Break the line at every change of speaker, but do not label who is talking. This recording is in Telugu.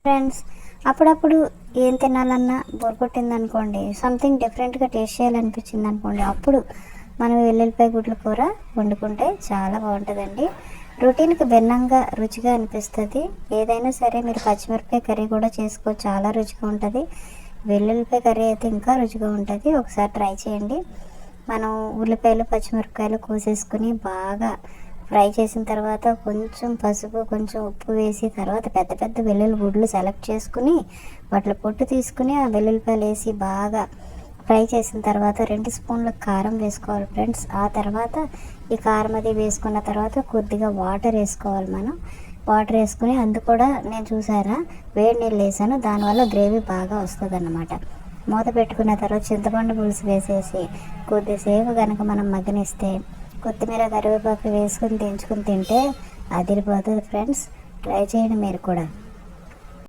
ఫ్రెండ్స్, అప్పుడప్పుడు ఏం తినాలన్నా బోర్ కొట్టిందనుకోండి, సంథింగ్ డిఫరెంట్గా టేస్ట్ చేయాలనిపించింది అనుకోండి, అప్పుడు మనం వెల్లుల్లిపాయ గుడ్ల కూర వండుకుంటే చాలా బాగుంటుందండి. రొటీన్కి భిన్నంగా రుచిగా అనిపిస్తుంది. ఏదైనా సరే మీరు పచ్చిమిరపకాయ కర్రీ కూడా చేసుకోవచ్చు, చాలా రుచిగా ఉంటుంది. వెల్లుల్లిపాయ కర్రీ అయితే ఇంకా రుచిగా ఉంటుంది. ఒకసారి ట్రై చేయండి. మనం ఉల్లిపాయలు పచ్చిమిరపకాయలు కోసేసుకుని బాగా ఫ్రై చేసిన తర్వాత కొంచెం పసుపు కొంచెం ఉప్పు వేసి తర్వాత పెద్ద పెద్ద వెల్లుల్లి గుడ్లు సెలెక్ట్ చేసుకుని వాటిలో పొట్టు తీసుకుని ఆ వెల్లుల్లిపాయలు వేసి బాగా ఫ్రై చేసిన తర్వాత 2 స్పూన్ల కారం వేసుకోవాలి ఫ్రెండ్స్. ఆ తర్వాత ఈ కారం అది వేసుకున్న తర్వాత కొద్దిగా వాటర్ వేసుకోవాలి. మనం వాటర్ వేసుకుని అందు కూడా నేను చూసారా వేడి నీళ్ళు వేసాను, దానివల్ల గ్రేవీ బాగా వస్తుంది అన్నమాట. మూత పెట్టుకున్న తర్వాత చింతపండు పులుసు వేసేసి కొద్దిసేపు కనుక మనం మగ్గనిస్తే కొత్తిమీర కరివేపాకు వేసుకుని దించుకుని తింటే అదిరిపోతుంది ఫ్రెండ్స్. ట్రై చేయండి మీరు కూడా.